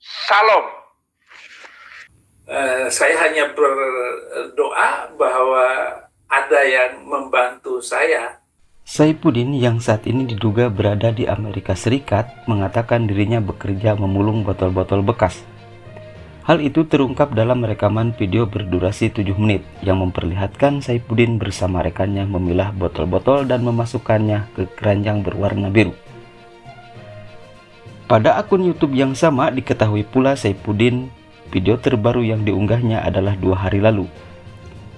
Salam. Saya hanya berdoa bahwa ada yang membantu saya. Saifuddin yang saat ini diduga berada di Amerika Serikat mengatakan dirinya bekerja memulung botol-botol bekas. Hal itu terungkap dalam rekaman video berdurasi 7 menit yang memperlihatkan Saifuddin bersama rekannya memilah botol-botol dan memasukkannya ke keranjang berwarna biru. Pada akun YouTube yang sama diketahui pula Saifuddin video terbaru yang diunggahnya adalah 2 hari lalu.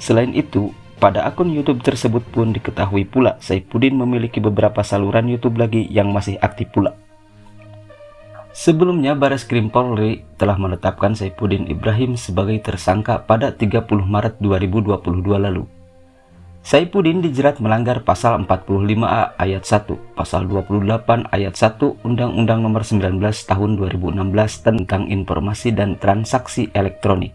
Selain itu, pada akun YouTube tersebut pun diketahui pula Saifuddin memiliki beberapa saluran YouTube lagi yang masih aktif pula. Sebelumnya, Bareskrim Polri telah menetapkan Saifuddin Ibrahim sebagai tersangka pada 30 Maret 2022 lalu. Saifuddin dijerat melanggar pasal 45A ayat 1, pasal 28 ayat 1 Undang-Undang Nomor 19 Tahun 2016 tentang Informasi dan Transaksi Elektronik.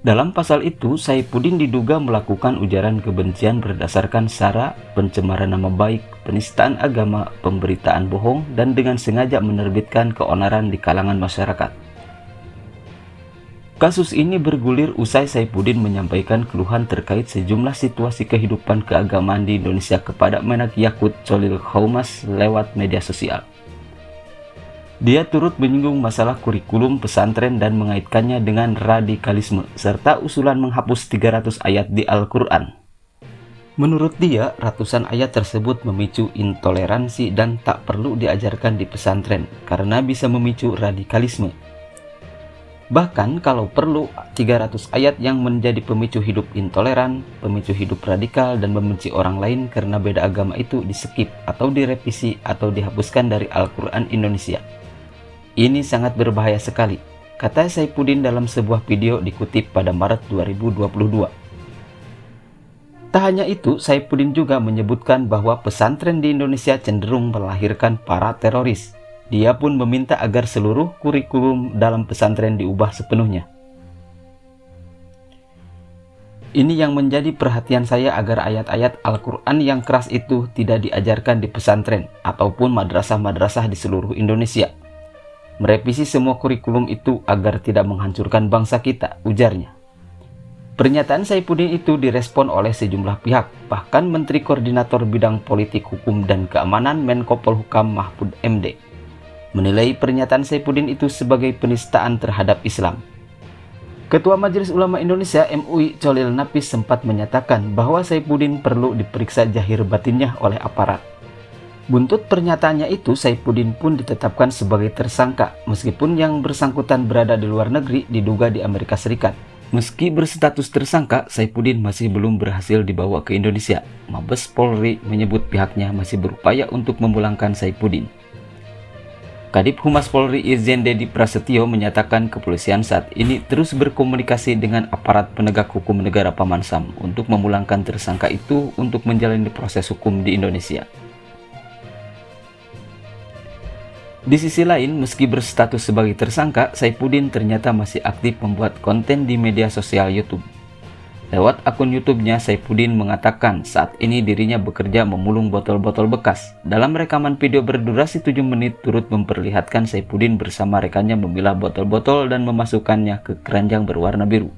Dalam pasal itu, Saifuddin diduga melakukan ujaran kebencian berdasarkan sara, pencemaran nama baik, penistaan agama, pemberitaan bohong, dan dengan sengaja menerbitkan keonaran di kalangan masyarakat. Kasus ini bergulir usai Saifuddin menyampaikan keluhan terkait sejumlah situasi kehidupan keagamaan di Indonesia kepada Menak Yakut Cholil Khoumas lewat media sosial. Dia turut menyinggung masalah kurikulum pesantren dan mengaitkannya dengan radikalisme, serta usulan menghapus 300 ayat di Al-Quran. Menurut dia, ratusan ayat tersebut memicu intoleransi dan tak perlu diajarkan di pesantren, karena bisa memicu radikalisme. Bahkan kalau perlu, 300 ayat yang menjadi pemicu hidup intoleran, pemicu hidup radikal, dan membenci orang lain karena beda agama itu di-skip atau direvisi atau dihapuskan dari Al-Quran Indonesia. Ini sangat berbahaya sekali, kata Saifuddin dalam sebuah video dikutip pada Maret 2022. Tak hanya itu, Saifuddin juga menyebutkan bahwa pesantren di Indonesia cenderung melahirkan para teroris. Dia pun meminta agar seluruh kurikulum dalam pesantren diubah sepenuhnya. Ini yang menjadi perhatian saya agar ayat-ayat Al-Quran yang keras itu tidak diajarkan di pesantren ataupun madrasah-madrasah di seluruh Indonesia. Merevisi semua kurikulum itu agar tidak menghancurkan bangsa kita, ujarnya. Pernyataan Saifuddin itu direspon oleh sejumlah pihak, bahkan Menteri Koordinator Bidang Politik Hukum dan Keamanan Menko Polhukam Mahfud MD menilai pernyataan Saifuddin itu sebagai penistaan terhadap Islam. Ketua Majelis Ulama Indonesia MUI Cholil Nafis sempat menyatakan bahwa Saifuddin perlu diperiksa zahir batinnya oleh aparat. Buntut pernyataannya itu, Saifuddin pun ditetapkan sebagai tersangka, meskipun yang bersangkutan berada di luar negeri, diduga di Amerika Serikat. Meski berstatus tersangka, Saifuddin masih belum berhasil dibawa ke Indonesia. Mabes Polri menyebut pihaknya masih berupaya untuk memulangkan Saifuddin. Kadip Humas Polri Irjen Dedi Prasetyo menyatakan kepolisian saat ini terus berkomunikasi dengan aparat penegak hukum negara Paman Sam untuk memulangkan tersangka itu untuk menjalani proses hukum di Indonesia. Di sisi lain, meski berstatus sebagai tersangka, Saifuddin ternyata masih aktif membuat konten di media sosial YouTube. Lewat akun YouTube-nya, Saifuddin mengatakan saat ini dirinya bekerja memulung botol-botol bekas. Dalam rekaman video berdurasi 7 menit turut memperlihatkan Saifuddin bersama rekannya memilah botol-botol dan memasukkannya ke keranjang berwarna biru.